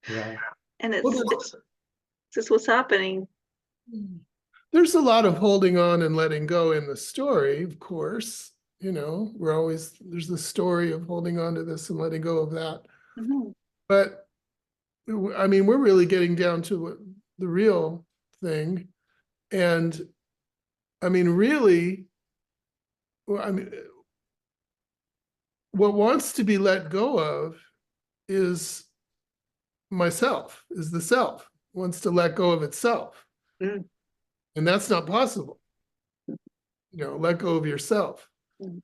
Yeah. And Well, it's just what's happening. there's a lot of holding on and letting go in the story, of course. There's the story of holding on to this and letting go of that. Mhm. But I mean, we're really getting down to the real thing. And I mean, really, I mean, what wants to be let go of is myself, is the self, wants to let go of itself. Mm. And that's not possible. Let go of yourself. Mm.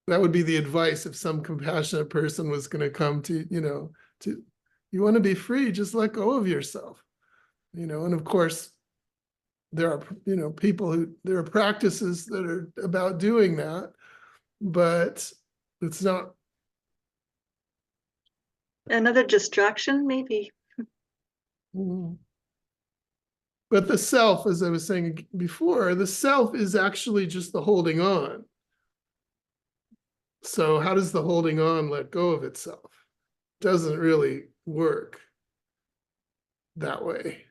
That would be the advice if some compassionate person was going to come to, you want to be free, just let go of yourself. And of course, there are, there are practices that are about doing that, but it's not. Another distraction, maybe. But the self, as I was saying before, the self is actually just the holding on. So how does the holding on let go of itself? Doesn't really work that way.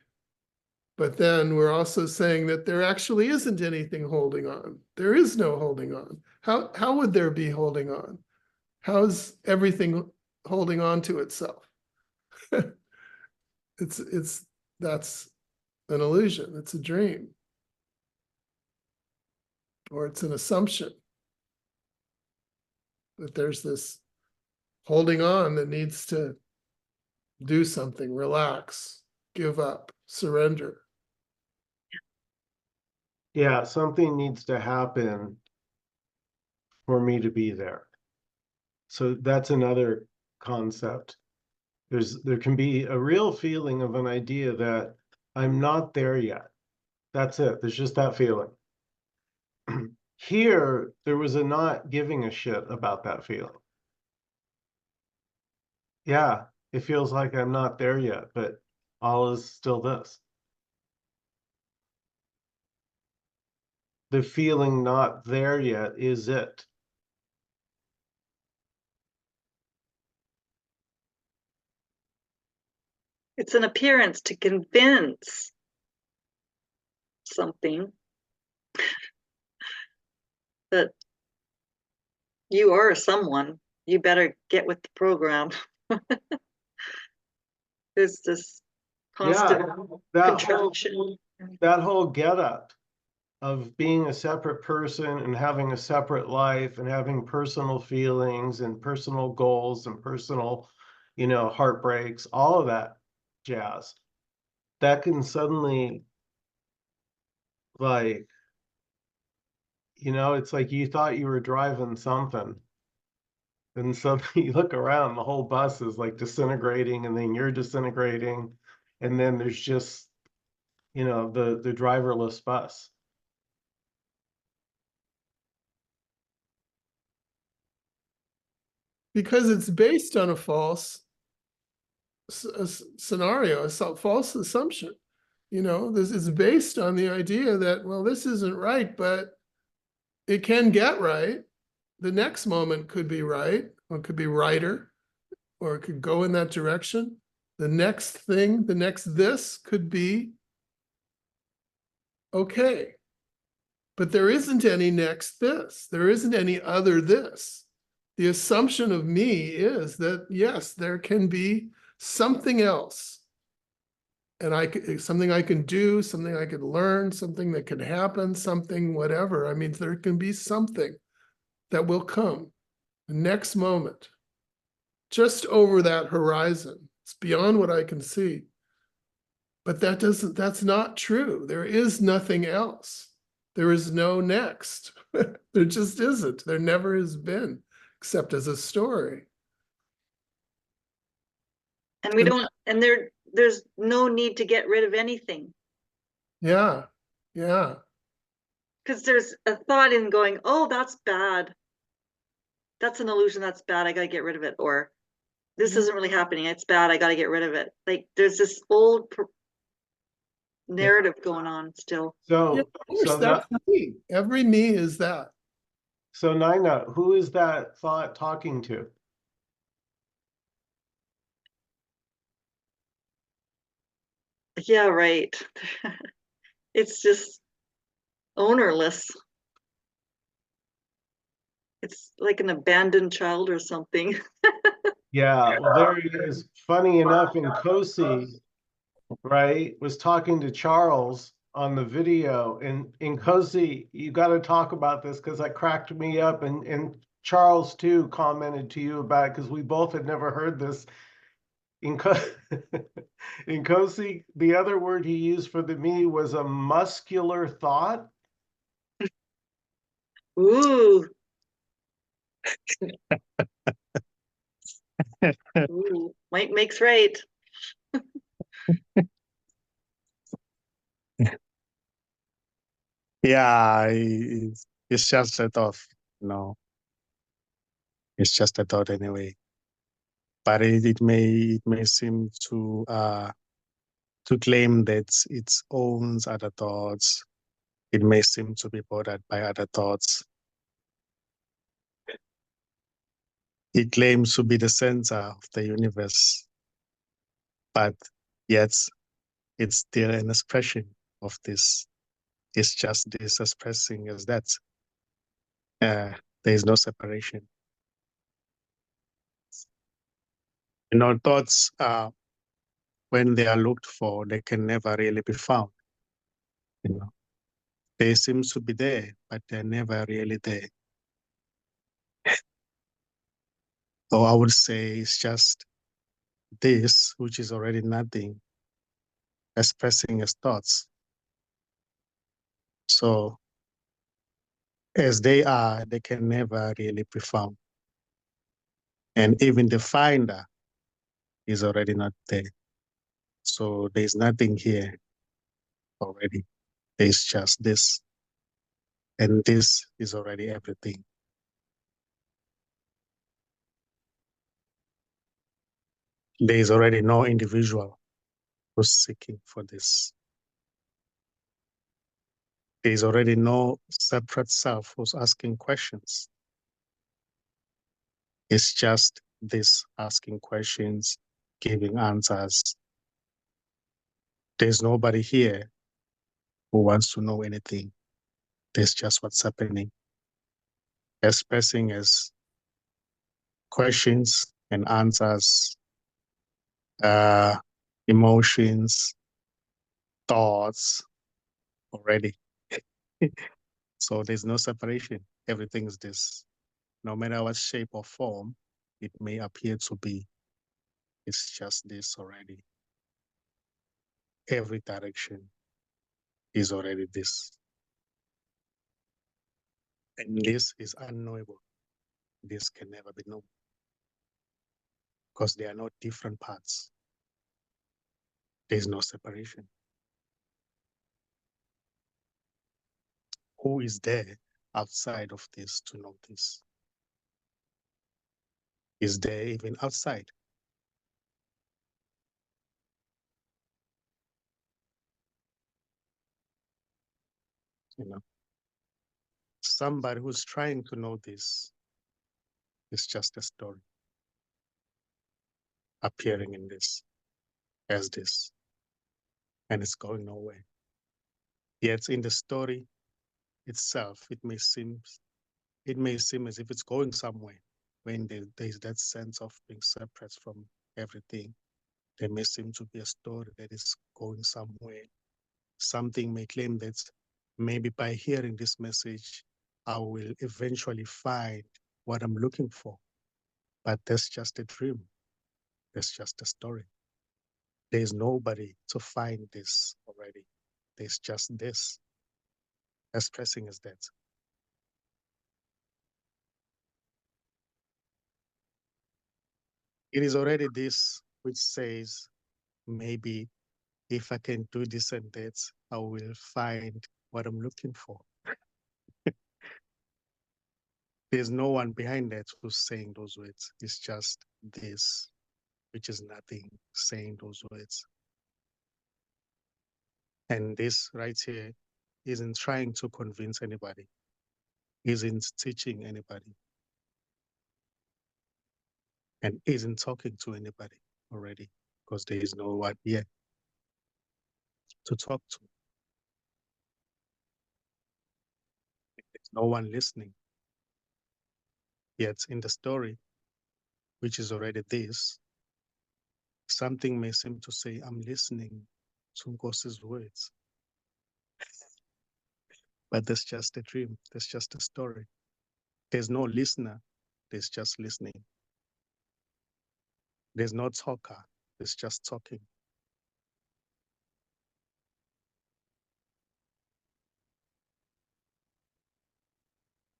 But then we're also saying that there actually isn't anything holding on. There is no holding on. How would there be holding on? How's everything holding on to itself? That's an illusion. It's a dream. Or it's an assumption that there's this holding on that needs to do something, relax, give up, surrender. Yeah, something needs to happen for me to be there. So that's another concept. There can be a real feeling of an idea that I'm not there yet. That's it. There's just that feeling. Here, there was a not giving a shit about that feeling. Yeah, it feels like I'm not there yet, but all is still this. The feeling not there yet is it. It's an appearance to convince something that you are someone. You better get with the program. There's this Yeah, constant that contraction. whole get up of being a separate person and having a separate life and having personal feelings and personal goals and personal, heartbreaks, all of that jazz, that can suddenly, like, it's like you thought you were driving something, and suddenly you look around, the whole bus is like disintegrating, and then you're disintegrating, and then there's just, the driverless bus. Because it's based on a false scenario, a false assumption. This is based on the idea that, well, this isn't right, but it can get right. The next moment could be right, or it could be righter, or it could go in that direction. The next thing, the next this could be okay. But there isn't any next this. There isn't any other this. The assumption of me is that, yes, there can be something else. And something I can do, something I could learn, something that could happen, something, whatever. I mean, there can be something that will come the next moment, just over that horizon. It's beyond what I can see. But that's not true. There is nothing else. There is no next. There just isn't. There never has been, except as a story. And we don't, and there's no need to get rid of anything. Yeah, yeah. Because there's a thought in going, oh, that's bad. That's an illusion, that's bad. I gotta get rid of it. Or this isn't really happening. It's bad. I gotta get rid of it. Like there's this old narrative going on still. So, Yeah, of course, that's me. Every me is that. So Nina, who is that thought talking to? Yeah, right. It's just ownerless. It's like an abandoned child or something. Yeah, well, there he is. Funny enough, in Kosi, right, was talking to Charles on the video. And in Kosi, you got to talk about this because that cracked me up. And Charles too commented to you about it because we both had never heard this. In in Kosi, the other word he used for the me was a muscular thought. Ooh, ooh, might makes right. Yeah, it's just a thought. No, it's just a thought anyway. But it may seem to claim that it owns other thoughts. It may seem to be bothered by other thoughts. It claims to be the center of the universe, but yet it's still an expression of this. It's just this expressing as that. There is no separation. Thoughts when they are looked for, they can never really be found. They seem to be there, but they're never really there. So I would say it's just this, which is already nothing, expressing as thoughts. So as they are, they can never really be found. And even the finder is already not there. So there's nothing here already. There's just this. And this is already everything. There is already no individual who's seeking for this. There is already no separate self who's asking questions. It's just this asking questions, giving answers. There's nobody here who wants to know anything. There's just what's happening. Expressing as questions and answers, emotions, thoughts already. So there's no separation. Everything is this. No matter what shape or form it may appear to be, it's just this already. Every direction is already this. And this is unknowable. This can never be known because they are not different parts. There's no separation. Who is there outside of this to know this? Is there even outside? Somebody who's trying to know this is just a story appearing in this as this, and it's going nowhere. Yet in the story itself, it may seem as if it's going somewhere. When there's that sense of being separate from everything, there may seem to be a story that is going somewhere. Something may claim that maybe by hearing this message, I will eventually find what I'm looking for. But that's just a dream. That's just a story. There's nobody to find this already. There's just this. As pressing as that. It is already this which says, maybe if I can do this and that, I will find what I'm looking for. There's no one behind that who's saying those words. It's just this, which is nothing, saying those words. And this right here isn't trying to convince anybody, isn't teaching anybody, and isn't talking to anybody already, because there is no one here. to talk to. There's no one listening. Yet in the story, which is already this, something may seem to say, I'm listening to Nkosi's words. But that's just a dream. That's just a story. There's no listener. There's just listening. There's no talker. There's just talking.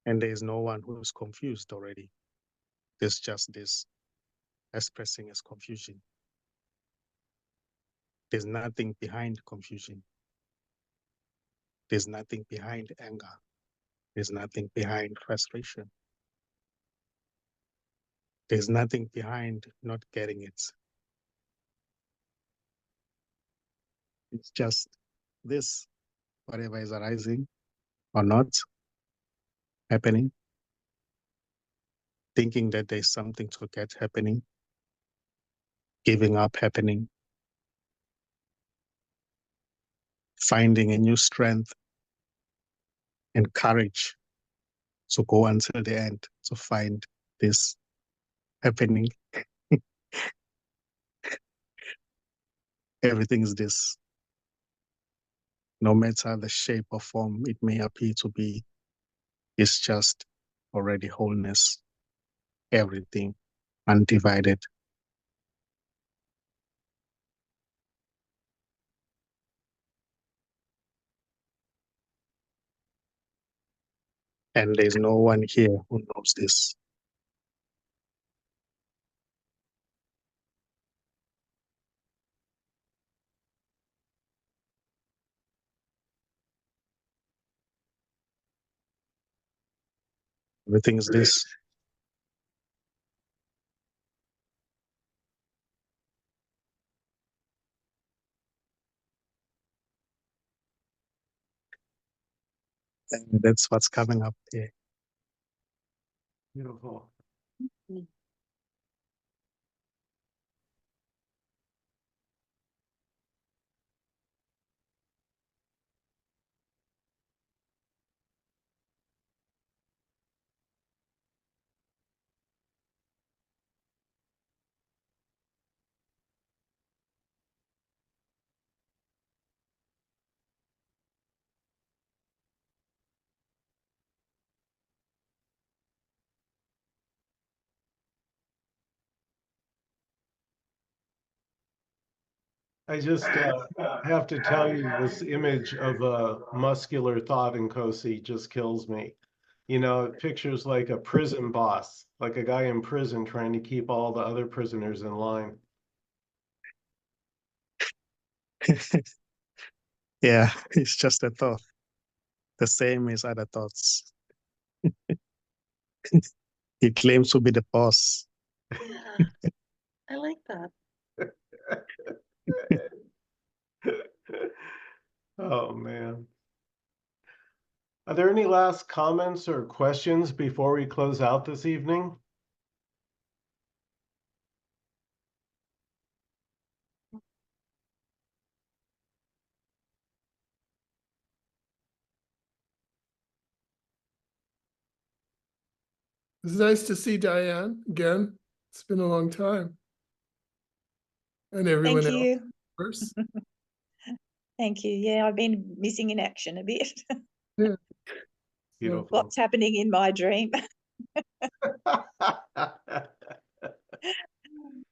And there is no one who is confused already. There's just this expressing as confusion. There's nothing behind confusion. There's nothing behind anger. There's nothing behind frustration. There's nothing behind not getting it. It's just this, whatever is arising or not happening, thinking that there's something to get happening, giving up happening, finding a new strength and courage to go until the end to find this happening. Everything is this. No matter the shape or form it may appear to be, it's just already wholeness, everything undivided. And there's no one here who knows this. Everything is this. And that's what's coming up here. Beautiful. I just have to tell you, this image of a muscular thought in Nkosi just kills me. You know, it pictures like a prison boss, like a guy in prison trying to keep all the other prisoners in line. Yeah, it's just a thought. The same as other thoughts. He claims to be the boss. Yeah, I like that. Oh, man. Are there any last comments or questions before we close out this evening? It's nice to see Diane again. It's been a long time. And everyone Thank else, you. of course. Thank you. Yeah, I've been missing in action a bit. Yeah. Beautiful. What's happening in my dream?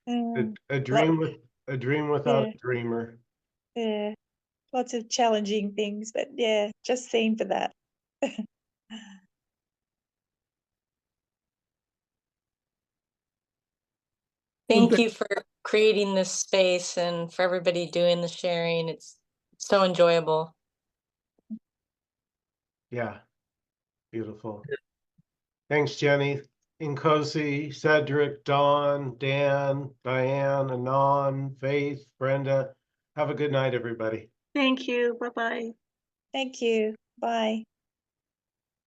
A dream without Yeah. a dreamer. Yeah, lots of challenging things, but yeah, just seen for that. Thank you for creating this space and for everybody doing the sharing. It's so enjoyable. Yeah, beautiful. Thanks, Jenny. Nkosi, Cedric, Dawn, Dan, Diane, Anon, Faith, Brenda. Have a good night, everybody. Thank you. Bye-bye. Thank you. Bye.